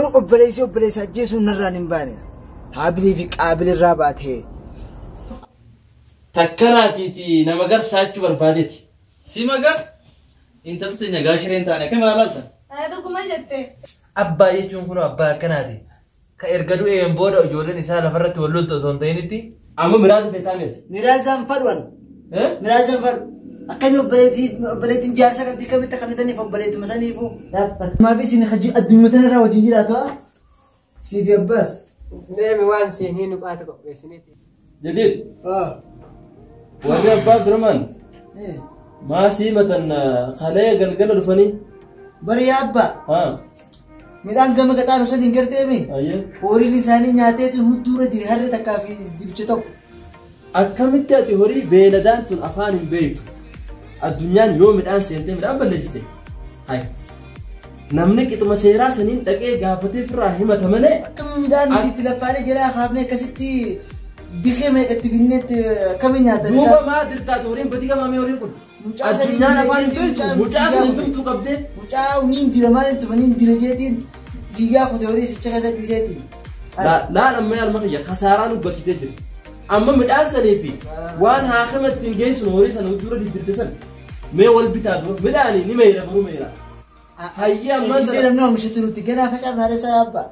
obboleysa ajjeesu narraan hin baane habilii fi qaabili irraa baatee takkanaatiiti nama garsaachuu barbaadeeti si magar inta tutenya gaashireen taane kamera lalta dhuguma jette abbaa jechuun kun abbaa akkanaati ka erga du'een booda ijoolleen isaa lafarratti wal loltu osoo hin ta'initti amma miraaza feetaameeti miraazaan fadwan miraazaan fadhu akkami obboleytiin jaarsa kan kamitti akkanitaniif obboleytuma saniifu maafi isin addunyaa irraa wajjin jiraatu siifi abbaas deemi waan siinii nu qaata qopheessiniiti jadiid warri abbaaf duraman maasii matan kalee galgala dhufanii bari abbaa midhaan gama gaxaan osoo hin garteemi horiin isaanii nyaateetu hudduura jiri harri takkaa fi dibcha tokko akkamitti ati horii beeladaan tun afaan hin beektu addunyaan yoo midhaan seentee midhaan balleessite hay namni qixuma seeraa saniin dhaqee gaafatee firraa himata malee akkam midhaan itti laffaanee jira haafnee akkasitti dikee meeqatti binneetti akkami nyaatan isaa duuba maa dirtaate horiin batii gamaamee horiin kun addunyaan afaan hin beektu mucaa sanii tumtuu qabdee mucaa uniin dira maal hin tumaniin dira jeetiin fiigaa kute horii sicha keessa dhiiseeti laan amma yaalma kiyya kasaaraan ubbakitee jira amma midhaan sanii fi waan haakama ittiin geessinu horii sana dura diddirte san mee wal bitaa dura midhaanii ni meeyra baruu meeyra hayyi ammaan gisee namni oomishatu nuti ganaa facaafnaa dha isaa abbaa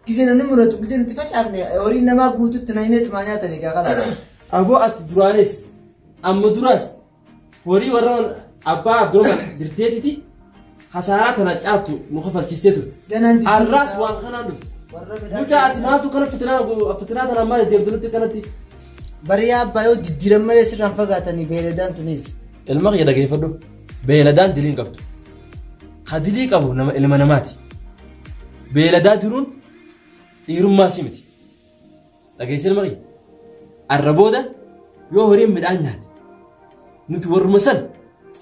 gisee namni muratu gisee nuti facaafne horiin namaa guututti nahineetu maa nyaatan egaa qalaa aboo ati duraanis amma duraas horii warra abbaa abdurrahman dirteetiti kasaaraa tana caattu nu kafalchistee turte arraas waan kanaan dhufte mucaa ati maatu kana fitinaa tana maal deemtunutti kanatti bariyaa abbaa yoo diddiiran malee sirraan fagaatanii beeladaan tunis ilma kiyya dhageeffadhu beeladaan diliin qabdu ka dilii qabu nama ilma namaati beeladaa diruun dhiirummaa si miti dhageessa ilma kiyya arra booda yoo horiin midhaan nyaate nuti warruma san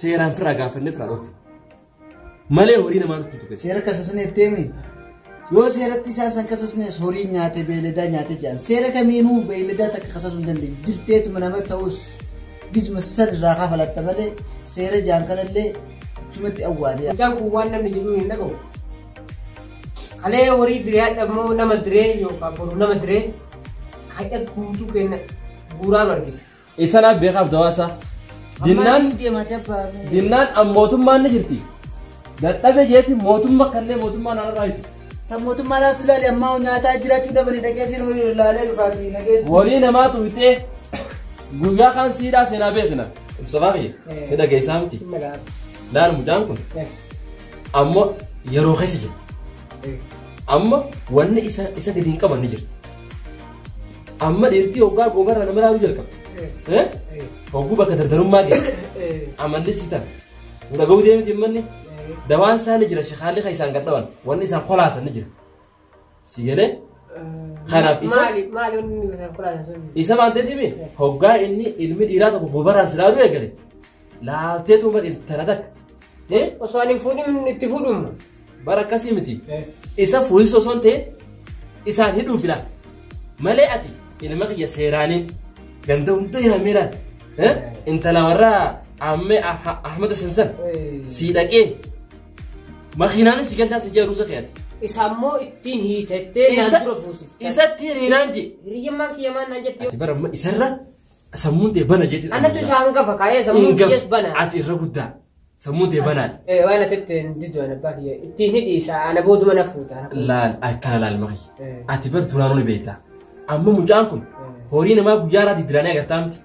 seeraan firaa gaafannee firaa dhorte malee horii namaa nutti tuqe seera kasasne etteemi yoo seeratti isaan san kasasnes horii nyaate beeladaa nyaate jaan seera kamiinuu beeladaa takka kasasuu hin dandeenyu dirteetuma nama ta'us gizma san irraa kafalatta malee seera jaan kanallee chumatti awwaadee mucaan kun waan namni jedhu hin dhagahu kalee horii diree hadhammoo nama diree yookaan boru nama diree kadha guutuu kenna buuraan argite isanaaf beekaaf dawaasaa dinnaan ammootummaan ni jirti dadhabe jeeti mootummaa kallee mootummaa naan irraa hitu kan mootummaa laaftu ilaali ammaa nyaataa jiraachuu dhabanii dhageetiin horii ilaalee dhufaatii nageetti horii namaatu hitee guyyaa kan siidhaa seenaa beekna ibsamaa fi hidha geessaa miti laal mucaan kun ammoo yeroo keessa jira amma wanni isa gadi hin qaban ni jirti amma dhiirtii hoggaa gogarra nama laaluu jalqaba hogguu bakka dardarummaa geessa amalli sitan dhaga'uu deemiti manni dawaan isaa ni jira shakaalli kan isaan gadhaban wanni isaan kolaasan ni jira si galee kanaaf isa maanteetimi hoggaa inni ilmi dhiiraa tokko gobarraan silaaduu eegale laaltee tuuma intala takka osoo ani fuudhin itti fuudhumu bara akkasii miti isa fuudhis osoo hin ta'in isaan hidhuu fila malee ati ilma kiyya seeraaniin ganda hunda hirameedhaan intala warraa ammee ahmada sansan si dhaqee makiinaanis si galchaa si jeeruusa keeyati isammoo ittiin hiitettee naan dura fuusifte isattiin hiinaan je hiriyyammaan kiyyamaan naan jetti ati bara isarra sammuun ta'e bana jeetiin anatu isaan gafa kaayee sammuun kiyyas bana ati irra guddaa sammuun ta'e banaadha waan ati diddoon abbaa kiyya ittiin hidhiisa ana booduma na fuuta laal akkana laal makiyya ati bar duraanuu ni beektaa amma mucaan kun horii namaa guyyaa irraa diddiranii agartaa miti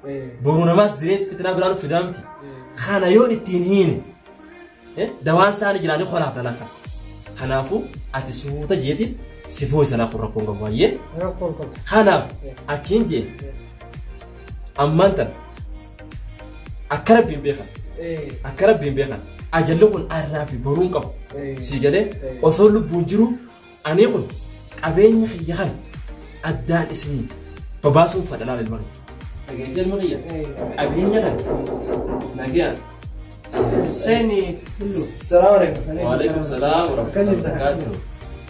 boruu namaas direetti fitinaa biraan fidaa miti kana yoo ittiin hiine dawaan isaanii jiraanii qolaaf dalaka kanaafuu ati suuta jeetiin sifoo isanaa kun rakkoon qabu baay'ee kanaaf akkiin jee ammaan tan akka rabbiin beekan ajalli kun arraa fi boruun qabu si galee osoo lubbuun jiru ani kun qabeenya kiyya kana addaan isinii babaasuun fadhalaa ilma kiyya dhageessee ilma kiyya qabeenya kana nagaan سيني كله السلام عليكم وعليكم السلام ورحمة الله وبركاته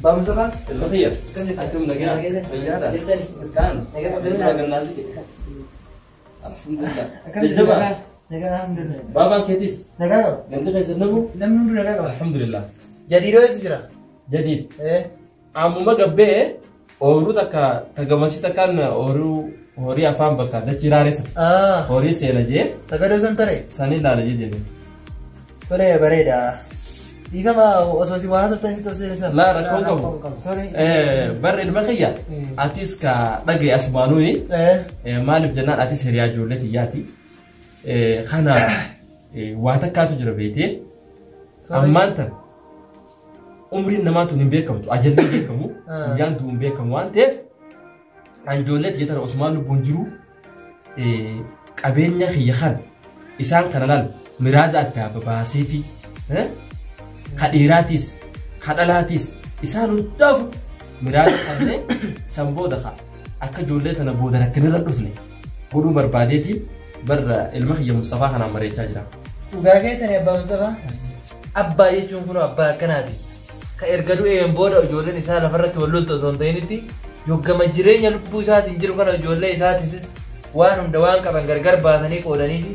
بابا سلام الخير أنتم نجاح رجالة كان نجاح الناس الحمد لله الجماعة نجاح الحمد لله بابا كيديس نجاح عندك يسنمو لم نقول نجاح الحمد لله جديد ولا سجرة جديد Ammuma gabbee ooluu takka tagamasi takkaan ooluu horii afaan bakka dachii raaressa. Horii seena jee. Tagadoo san tare. Sanii laala jee deeme. Tole bareeda. Dhiifama osoo si waa haasoftan itti osoo isa. Laa rakkoon qabu. Barri ilma kiyya. Atis ka dhagee asmaanuyi. Maaliif jennaan atis hiriyaa ijoollee xiyyaati. Kana waa takkaatu jira beetee. Ammaan tan umriin namaa tun hin beekamtu. Ajalli hin beekamu. Guyyaan tun hin beekamu waan ta'eef. Ijoollee xiyyaatan Usmaan lubbuun jiru. Qabeenya kiyya kan isaan kana laal miraaza addaa babaasee fi kadhiiraatis kadhalaatis isaan hundaaf miraaza kanneen san booda akka ijoollee tana booda rakkinirra dhufne godhuu barbaadeetiin barra ilma kiyya Mustafaa kanaan mareechaa jira. Dhugaa keessanii abbaa Mustafaa? Abbaa jechuun kun abbaa akkanaati. Ka erga du'een booda ijoolleen isaa lafarratti wal loltu osoo hin ta'initti yoggama jireenya lubbuu isaatiin jiru kana ijoollee isaatiifis waan hunda waan qaban gargar baasanii qoodanii fi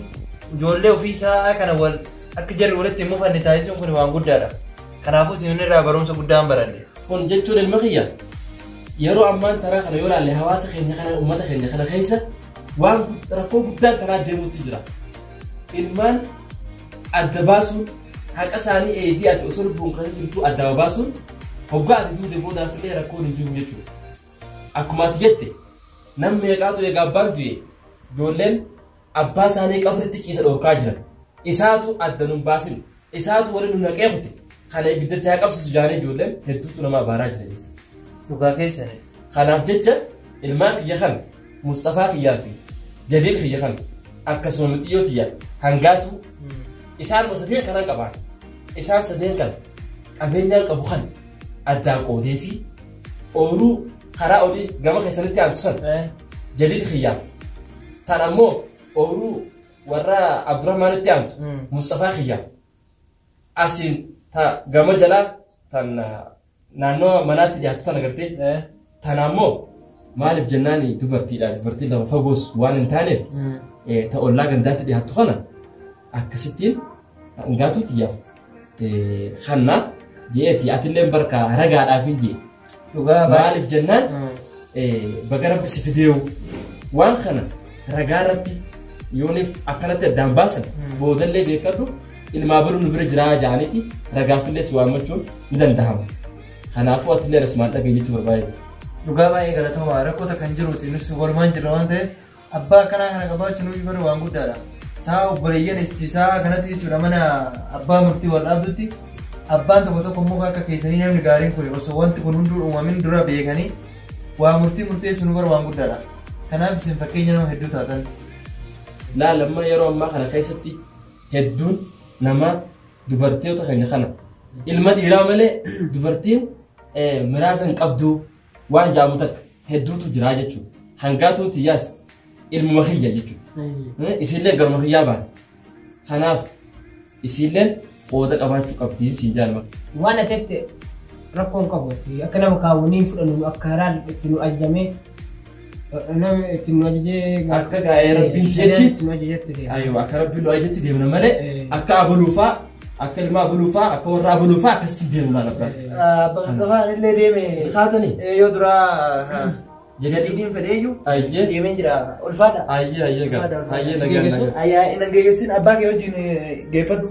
ijoollee ofii isaa kana wal akka jarri walitti immoo fanni taasisuun kun waan guddaadha. Kanaafuu isin irraa barumsa guddaan baranne. Kun jechuun ilma kiyya yeroo ammaan taraa kana yoo laalle hawaasa keenya kana uummata keenya kana keessa waan rakkoo guddaan taraa deemuutti jira. Ilmaan adda baasuun haqa isaanii eedii ati osoo lubbuun kan jirtu adda baasuun hoggaa ati duute boodaaf illee rakkoon hin jiru jechuudha. Akkuma ati jette namni meeqaatu egaa abbaan du'e ijoolleen abbaa isaanii qabritti ciisa dhorkaa jiran. Isaatu adda nun baasin isaatu waliin nu naqee kute kana ibiddatti haa qabsiisu jaanii ijoolleen hedduutu nama baaraa jira jechuudha. Dhugaa keessanii. Kanaaf jecha ilmaan kiyya kan Mustafaa kiyyaa fi Jadiid kiyya kan akkasuma nuxiyyoo tiyya hangaatu isaan sadeen kanan qabaan isaan sadeen kan qabeenyaan qabu kan addaan qoodee fi ooluu karaa olii gama keessanitti aantusan Jadiid kiyyaaf tan ammoo ooluu warra Abdurrahmaanitti aantu Mustafaa kiyyaaf asiin ta gama jalaa tan naannoo manaatti dhiyaatu tan agartee tan ammoo maaliif jennaani dubartiidha dubartiin lama fagoos waan hin taaneef ta ollaa gandaatti dhiyaatu kana akkasittiin hangaatu tiyyaaf kanna je'eeti atilleen barka ragaadhaaf hin jee maaliif jennaan baga rabbi si fideewu waan kana ragaa irratti yooniif akkanatti addaan baasan boodallee beekadhu ilmaa baruu nu bira jiraa ja'aniiti ragaafillee si waammachuun ni danda'ama. Kanaafuu atillee rasumaan dhagee jechuu barbaade. Dhugaa baay'ee galatooma rakkoota kan jiruuti nus walumaan jirra waan ta'eef abbaa kanaa kana qabaachuun nuyi bara waan guddaadha. Saa obboleeyyan isaa kanatti jechuudha mana abbaa murtii wal dhaabdutti abbaan tokko tokko immoo akka keessanii namni gaariin kun osoo wanti kun hunduu uumamin dura beekanii waa murtii murteessu nu bara waan guddaadha. Kanaaf isin fakkeenya nama hedduu taatan. Lamma yeroo ammaa kana keessatti hedduun nama dubartoota keenya kana ilma dhiiraa malee dubartiin miraaza hin qabdu waan jaamu takka hedduutu jira jechuudha. Hangaatuun tiyyaas ilmuma kiyya jechuudha. Isillee garuma kiyyaa baate. Kanaaf isilleen qooda qabaachuu qabdi siin jaalama. Waan ateetti rakkoon qabuuti akka nama kaawwaniin fudhannu akka haraan itti nu ajajamee nama itti nu ajajee akka gaa'ee rabbiin jetti ayyoo akka rabbiin nu ajajetti deemna malee akka abuluufaa akka ilmaa abuluufaa akka warra abuluufaa akkasitti deemu laala abbaan. Abbaan Mustafaan illee deeme. Kaatanii. Yoo duraa jadiidiin fedheeyyuu. Ayyee. Deemee jira ulfaadha. Ayyee gaa. Ayyee nagaa. Ayyaa inni geessin abbaa kee wajjin geeffadhu.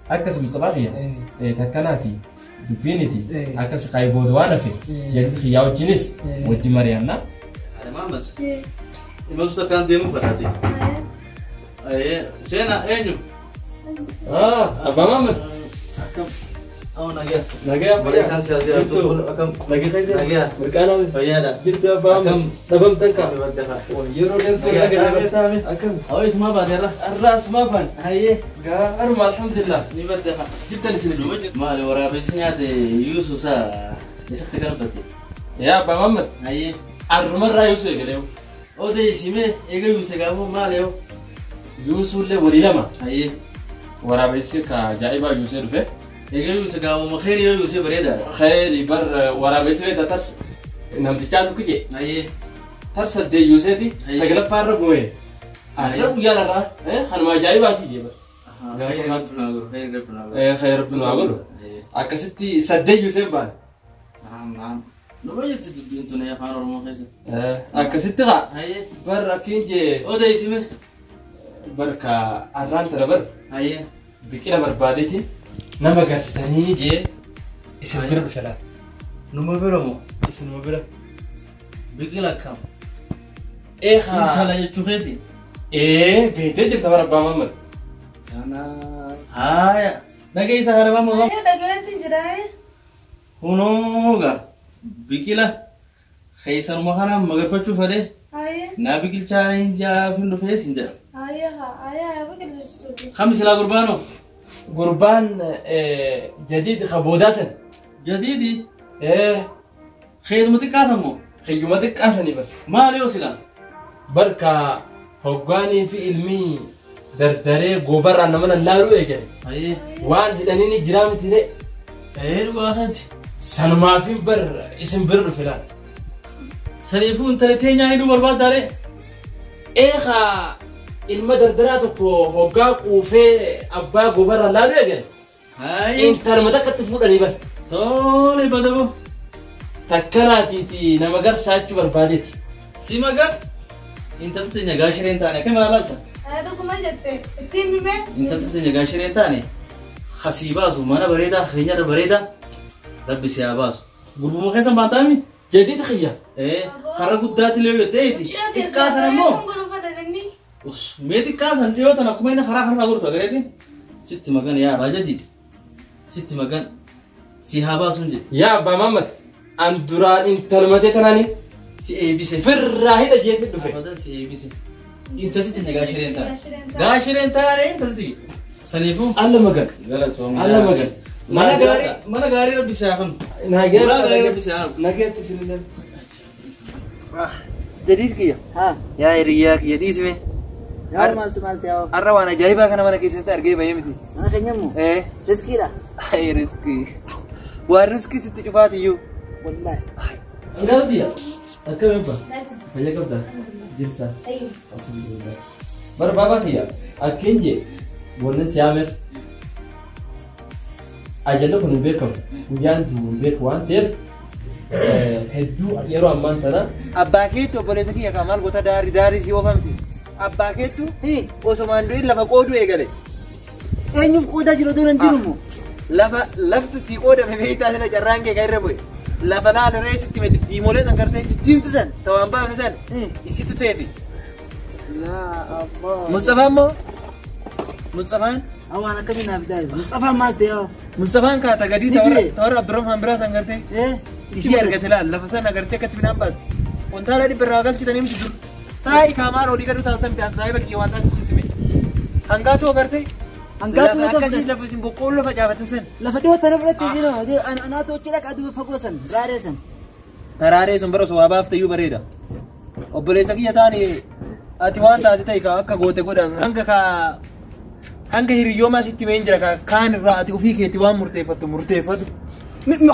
Akkas Mustafaa kiyya takkanaati dubbiiniti akkas qaayibooda waan hafe Jadiid kiyyaa wajjinis wajjin mari'annaa. Muhammad. Imaltu takkaan deemuu fadhaati. Seenaa eenyu? Abbaa Muhammad. Akkam. Nagaa. Nagaa. Bareekaan siyaasii argatu akkam. Nagaa keessa. Nagaa. Mirqaanaa fayyaadha. Jirti Abbaa Muhammad. Dhabamtan kaa. Yeroo deemtu nagaa taa'ame. Akkam. Hawaa isumaa baateerra. Arraa asumaa baan. Hayyee. Gaaruma alhamdulillah. Ni baddeeqa. Jirtan isin iyyuu. Maali waraabessi nyaate Yuusuf isaa eessatti garbate? Yaa Abbaa Muhammad. Hayyee. Arrumarraa Yuusuf eegalee. Odeessimee eega Yuusuf gaafuu maali yoo? Yuusufillee walii lama. Hayyee. Waraabessi ka ajaa'ibaa Yuusuf dhufe. Eega Yuusuf gaafuu khayri yoo Yuusuf bareedaadha. Khayri bar waraabessi beektaa tarsa namtichaa tokko jee. Hayyee. Tarsa dee Yuusefi sagalaffaarra gooye. Arra guyyaa narraa kanuma ajaa'ibaati jee bar. Khayri rabbi nu haa godhu. Akkasitti saddee Yuusuf baane. نعم لما جبت انتو يا خان المخيسة akkasitti qa هاي bar akkin jee او ده اسمه barka arraan tana bar هاي biqila barbaadeetiin nama garsitanii jee isin bira dhufedha نمو برمو isinuma bira بيجي لك كم eeha انت لا يتشوفيتي beetee jirta bara abbaa Muhammad انا هاي نجي سهر ما مغم dhagaatti jiraa هنوغا بيجي له خيسر مخنا مغر فتشوف ده ayee نابي كل شيء جا في فيس إنجا ayee biqiltuu خمس لا قربانو gurbaan jadiid kaboodasan جديدي خير متكاسمو hiyyuma xiqqaasanii bar ما له سلا barka hoggaanii fi ilmii dardaree goobarraa nama lallaaluu eegale هاي waan hidhanii jiraa miti de هاي واحد sanumaafin bar isin bira dhufedha سريفون تلتين يعني دو برباد داري eeha ilma dardaraa tokko hoggaa quufee abbaa goobarraa laaluu eegale هاي intalma takkatti fuudhanii bar تولي بدبو takkanaatiiti nama garsaachuu barbaadeeti سيما قال انت تتنيا قاشرين تاني كم رالتا dhuguma jette ittiin himee انت تتنيا قاشرين تاني خسيباسو مانا بريدا خينيا بريدا ربي سياباسو قربو مخيسا بانتامي jadiid khiyya ايه خرقو داتي ليو يتيتي تكاسا نمو وس ميتي كاسا ليو تنا كمين خرا قرطو اغريتي ستي مغان يا راجا جديد ستي مغان سيهاباسو نجي yaa abbaa Muhammad an duraan intalmatee tanaanii سي اي بي سي firraa hidha jeetti dhufe فضل سي اي بي سي انت تتنيا قاشرين تاني قاشرين تاني انت تتنيا سنيفو alla magan غلط alla magan mana غاري ربي سيافن nageetti ولا غاري ربي سيافن nageetti sinillee جديد كيا ها يا رياك يا دي اسمه يا مالت يا الروانة جايبها كنا وانا كيسنت ارجي بيمتي انا كنيمو ايه رزقي لا هاي رزقي والرزقي ست شفات يو والله Enggak dia. Aku apa? Banyak apa? Cinta. ayee Alhamdulillah. Berbapa dia. Akhirnya, boleh siamet. Ajalnya pun bekam. Kemudian tu bekuan tef. Hedu yero amman tana. abbakeetu obboleessa kiyya kamal goota daarii si oofamti abbakeetu osomaan du'in lafa qooduu eegale eenyuuf qoodaa jiru doon hin jirumo lafti si qoodame beektaa sina carraan kee kan irra bu'e lafa laala reesitti mee diimolee san gartee diimtu san tawaan baafne san isitu seeti yaa allah Mustafaan awaan akkamiin naaf daa'is Mustafaan maal ta'e yoo Mustafaan kaata gadii Ni ture. tawara Abdurrahman biraa san gartee ishii argate laal lafa sana gartee akkatti midhaan baatu wantaala dhibba irraa galchitanii miti dur taa'i kaamaan olii gadu taaltamti an saahiba kiyya waan taasisu itti mee hangaatu agartee hangaatu yoo akkasii ta'u lafa isin boqqoolloo facaafatan san lafa dhiyoo tana biratti jiru anaa tochidha qaaduma fagoo san gaaree san taraaree sun bara waa baaftayyuu bareeda obboleessa kiyya taani ati waan taate ta'e akka goote godhan hanga hiriyyoomaa sitti mee jira kaan irraa ati ofii keetti waan murteeffatu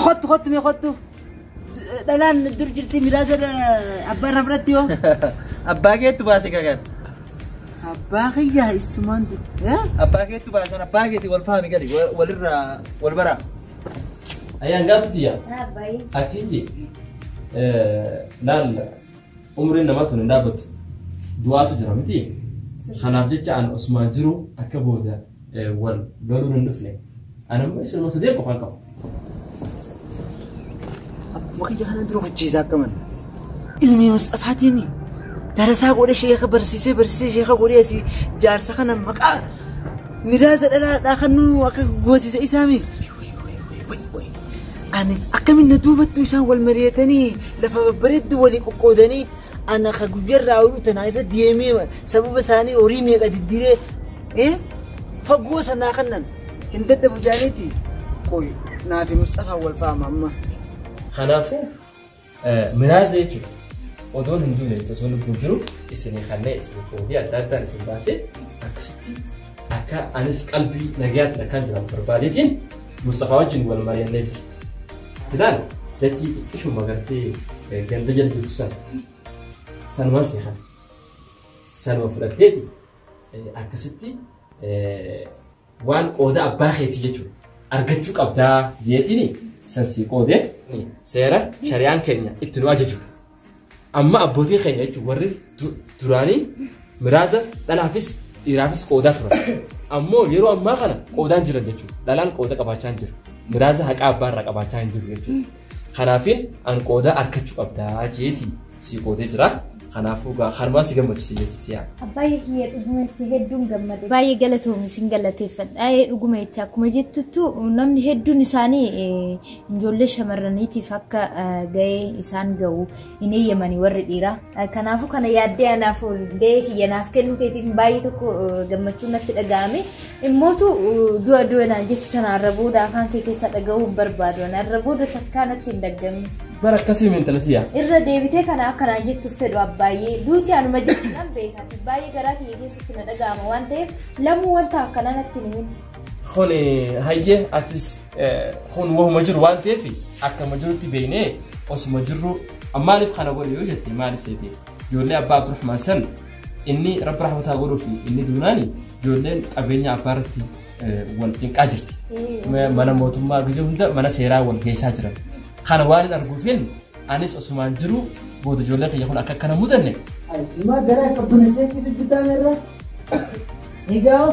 خط مي خطو دلان درجتي miraaza abbaan rafratti yoo abbaa keettu baase kakan abbaa kiyya isumaan abbaa keettu baasan abbaa keetti wal fahami gadi walirraa wal baraa Ayah enggak tuh dia. baay'ee Akhirnya, dan umrin nama tuh dapat dua tuh jeram itu. Hanaf jecha an Osman Juru akka boda wal baru nendufle. Ana masih masa dia kau faham? Waktu jangan dulu keciza kaman. Ilmi Mustafa Timi. Darasa aku ada syekh bersih syekh aku dia si jar sakana maka miraaza dah kanu aku gua si isami. أنا أكمل ندوبة توسان والمريتني لفا برد ولي كودني أنا خجوجر راوي تناير ديمي سبب ساني أوريمي قد الديرة إيه فقوس أنا خنن هندد بجانيتي كوي نافي مصطفى والفام أما خنافه miraaza jechuudha. Odoon hin duune osoo lubbuun jiru isinii kanneen isinii foofii adda addaan isin baasee akkasitti akka anis qalbii nagaatti kan jiran barbaadeetiin Mustafaa wajjin wal mari'annee jira. Filaan dachii xiqqishuma gartee ganda jala jirtu sanumaan seekan sanuma fudhatteeti akkasitti waan qooda abbaa keetii jechuudha argachuu qabdaa jeetini سنسي قودة سيرة شريان كينيا اتنو أججو أما أبوتين كينيا يجو وري تراني miraaza dhalaafis dhiiraafis qoodaa turan ammoo yeroo ammaa kana qoodaan jiran jechuudha dhalaan qooda qabaachaa hin jiru miraaza haqa abbaa irraa qabaachaa hin jiru jechuudha kanaafin an qoodaa arkachuu qabdaa jeeti si qoodee jira kanaafuu harmaan si gammachiise jeeti siyaa abbaayee kiyya dhuguma itti hedduun gammade baay'ee galatoomi sin galateeffadha dhuguma itti akkuma jettutu namni hedduun isaanii ijoollee shamarraniitiif akka ga'ee isaan ga'u hin eeyyamanii warri dhiiraa kanaafuu kana yaaddee anaaf ga'ee kiyya naaf kennuu keetiif baay'ee tokko gammachuun natti dhaga'ame immootu du'a naan jettu sana arra booda afaan kee keessaa dhaga'uu hin barbaadu arra booda takkaa natti hin dhaggamne barakasi mentalitiya irra deebitee kana akkana jettu fedhu abbaayee duuti anuma jettan beekati baay'ee garaa kiyya keessatti na dhaga'ama waan ta'eef lamuu wanta akkana natti himin khone hayye atis khon wo majru waan ta'eef akka majrutti beeyne osuma jirru ammaanif kana godhe yoo jette maalif seete ijoollee abbaa Abdurrahmaan san inni rabbi rahmataa godhuu fi inni duunaani ijoolleen qabeenya abbaarratti wal cinqaa jirti mana mootummaa gizee hunda mana seeraa wal geessaa jiran kana waan arguufin anis Osman jiru booda ijoollee kiyya kun akka kana mudanne ma garaa qabbaneessee kisu bitameerra egaa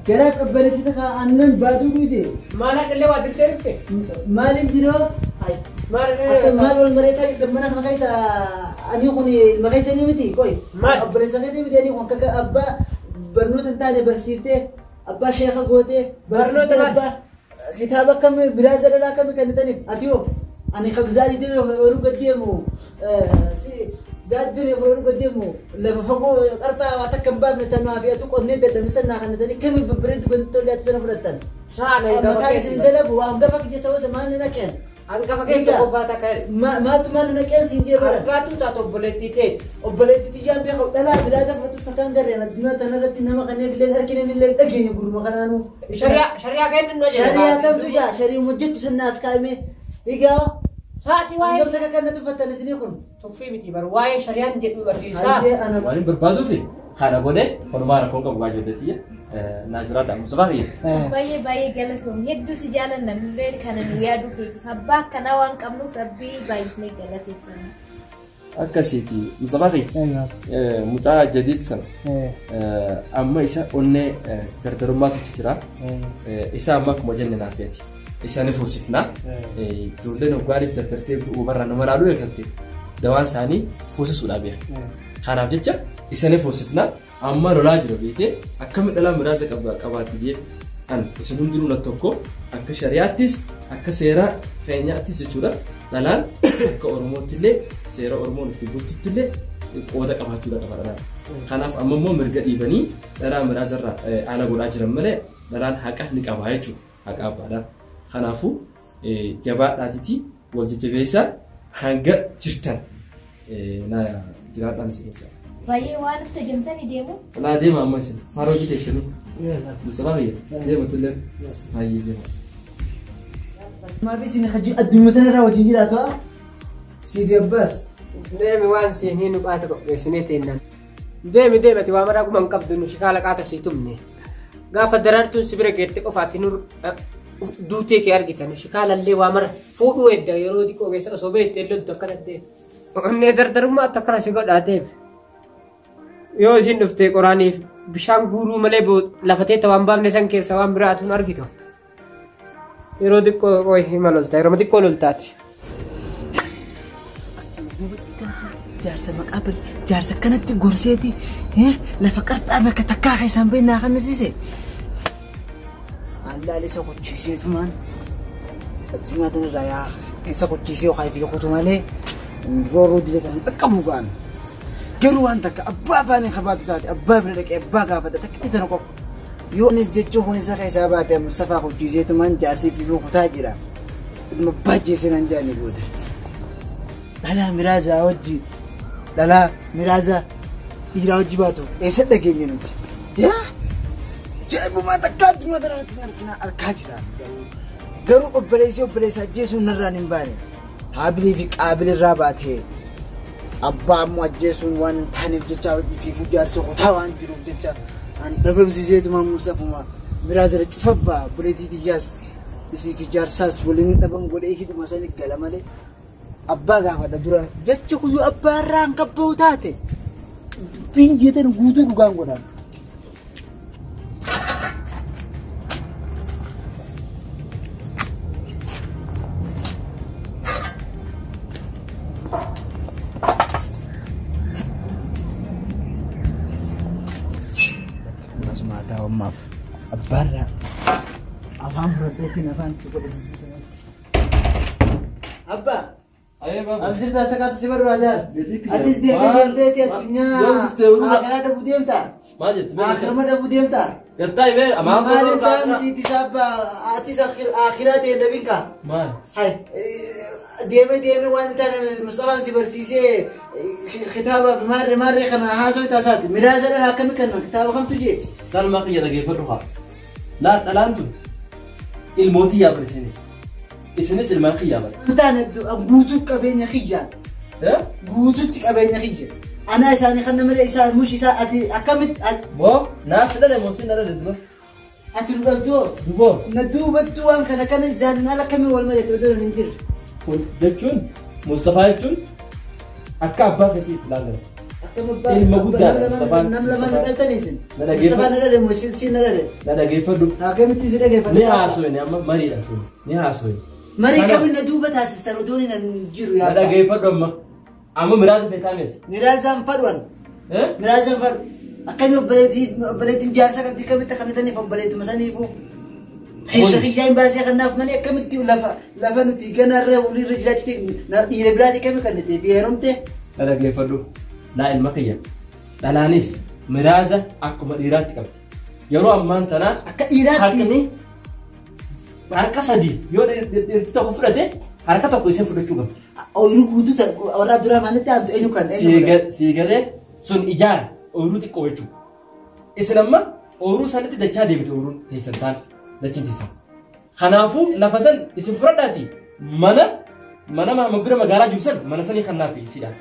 garaa qabbaneessite ka annan baaduu guide maala dhalee waa dirteerfe maalin jiroo maal wal mareetaa gammana kana keessa ani kun ilma keessa ni miti koy qabbaneessa keessa miti ani kun akka abbaa barnoota hin taane barsiiftee abbaa sheekha gootee barsiiftee abbaa kitaaba kam miraaza dhalaa kam kennitaniif atiyoo ani khagzaali deeme horu gaddeemu si zaad deeme horu gaddeemu lafa fagoo qarxaa waa takka baafne tanaa fi atu qonnee dadhabnisan naa kannatanii kami babbareedu gantoollee atu sana fudhattan mataa isin dalagu waan gafa kiyya ta'uu maal naqeen Angka pakai itu kofata kayak maal mana naqeen siin jee bara angka tu tak obboleytii teet obboleytii jambee qabu dhalaa miraaza fudhatu sakaan gareen addunyaa tanarratti nama kanneen illee arginen illee dhageenya gurma kanaanu syariah kan itu aja syariah tamtu ja syariah mujjid sunnas kaime igaa saati wae Angka mereka kan tu fatana sini kun tufi miti baru wae syariah jedhu atisa waliin barbaadu fi kana godhe konumaana kon qabu baajotatiya naajiraadha musafaqiya baay'ee galatoom hedduu si jaalanna nurreen kana nu yaadu keetiif abbaa akkanaa waan qabnuuf rabbii baay'isnee galateeffanna akkasiiti musafaqi mucaa jadiid sana amma isa onnee dardarummaatu jira isa amma akkuma jenne naafeeti isa ni fuusifna ijoolleen hoggaaniif dardartee hubarraa nama laaluu eegalte dawaan isaanii fuusisuudha beeku kanaaf jecha isa ni fuusifna amma lolaa jira beekee akkami dhalaa miraaza qabaatti jee an isin hundinuu na tokko akka shari'aattis akka seera keenyaattis jechuudha dhalaan akka oromootillee seera oromoon itti bultuttillee qooda qabaachuudha qaba dhalaan kanaaf amma immoo mirga dhiibanii dhalaa miraazarraa ala godhaa jiran malee dhalaan haqa ni qabaa jechuudha haqa abbaadhaan kanaafuu jabaadhaatitti wal jajjabeessaa hanga jirtan jiraadhaan isin eegala. baay'ee waan itti jamtanii deemu Nah, dia mama sih. Baru kita sini. Salah ya? Dia betul ya. Ayo dia. ما في سنة خجل الدنيا ترى وجين جل أتوا سيدي بس Deemi waan seenii nu baata qopheessinee teennan. Deemi ati waa maraa guman qabdu nu shikaala qaata sii tumne. Gaafa daraartuun si bira geette qofaatti nu duutee kee argitan shikaalallee waa mara fuudhuu edda yeroo xiqqoo keessa osoo beektee loltu akkana deemi. Onnee dardarummaa akka akkana si godhaa deemi. Yoo isin dhuftee qoraaniif bishaan guuruu malee lafatee waan baafne san keessa waan biraatu nu argitu. Yeroo xiqqoo qoy hima loltaa yeroo xiqqoo loltaati. جالسة مقابل جالسة كانت قرصيتي لا فكرت أنا كتكاخي سامبينا خلنا سيسي الله ليس قد شيسيتو مان الدنيا تنرى يا أخي ليس قد شيسيو خايف يخوتو مالي نرورو دي لك نتقمو قان قلوا أنتك أبا باني خباتو تاتي أبا بلدك أبا قافة تكتي تنقف يونس جيتشو خوني ساقي ساباتي مصطفى قد شيسيتو مان جالسي في فوق تاجرة المباجي سننجاني بوده لا miraaza wajji dhalaa miraaza dhiiraa wajji baatu eessa dhageenya nuti yaa jeebumaa takkaa addunyaa irratti argaa jira garuu obboleessa ajjeesuun narraan hin baane haabilii fi qaabilii irraa baatee abbaa ammoo ajjeesuun waan hin taaneef jecha fiifuu jaarsa kutaa waan jiruuf jecha an dhabamsiiseetuma muusafuma miraaza cufabbaa obboleettii xiyyaas isii fi jaarsaas waliin dhaban godhee hidhuma sani gala malee abbaa gaafadha dura jecha kuyyuu abbaa irraa hin qabba'u taate dubbiin jeetan guutuu dhugaan godhan. Maaf abbaarraa afaan fudhadheetiin afaan godhe. Abbaa asirraa sakaata si barbaadaan atis deemtee addunyaa akaraa dhabuu deemtaa? Maal jette? Akarama dhabuu deemtaa? Gattaa himee amaaf maal taa'amti ittisa abbaa atis akiraa ta'e dhabinkaa? Maal? Hai deeme waan taane Mustafaan si barsiisee kitaaba maarree kana haasoo taasaati miraaza dhala akkamii kenna kitaaba kamtu jee? Salma kiyya dhageeffadhu haa. Laa dhalaan tun ilmootii yaaban isinis ilmaan kiyyaa Antaan guutuu qabeenya kiyyaan. Guutuutti qabeenya kiyya. Anaa isaanii kan nama isaa mush isaa ati akkamitti boo naas dhala moosin dhala dhala. Ati dhugdoo boo na duubattu waan kana jaalala akkamii wal malee ta'uu hin jirre. Jechuun Mustafaa jechuun akka abbaa keetii ilaalama. Ilma guddaadha Mustafaan. Nam lama dhaltaniisin. Mustafaan dhala moosin siin dhala. Na dhageeffadhu. Akkamitti si dhageeffadhu? Ni haasofne amma mariidha sun. Ni haasofne. Marii kamiin na duuba taasistan odoo hin jiru yaa. Na dhageeffadhu amma miraaza feetaa miti. Miraazaan fadhuan. Miraazaan fadhu. Akkami obboleytiin jaarsa qabdi kamitti akkanataniif obboleytuma saniifu. Xiyyaa hin baasee kanaaf malee akkamitti lafa nuti ganarra ulirra jiraachuuti dhiira biraati kami kannate beeromte. Na dhageeffadhu. Laa ilma kiyya. Dhalaanis miraaza akkuma dhiiraatti qabdi. Yeroo ammaan tanaa akka dhiiraatti haqni harka sadii yoo dhiirti tokko fudhate harka tokko isin fudhachuu qabdi. Ooyiruu guutuu warra Abdurrahmaanitti haamtu eenyu kan? Siigalee sun ijaara ooyiruu xiqqoo jechuudha. Isin amma ooyiruu sanitti dachaa deebite ooyiruun teessan taane dachiin teessan. Kanaafuu lafa san isin fudhadhaati mana bira magaalaa jiru san mana sanii kan naafi isidhaan.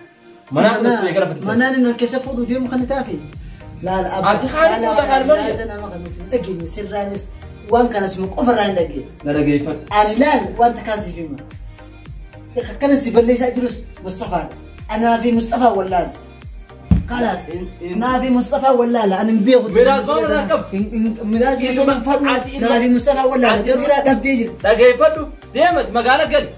Manaan inni keessa fuudhuu deemu kan taafe. Ati haali fuudha qalmanii. Nama kan nuuf dhageenye sirraanis waan kanas mu qofarraa hin dhageenye. Na dhageeffadhu. Ani laal wanta kaasiif hima. Akkanas si balleessaa jirus Mustafaadha. Anaa fi Mustafaa wallaala. Kalaat naa fi Mustafaa wallaala ani hin beeku. Miraaz baala naa qabdu. Miraaz Mustafaa fadhu naa fi Mustafaa wallaala. Gargaraa dhabdee jirti. Dhageeffadhu deemati magaala gali.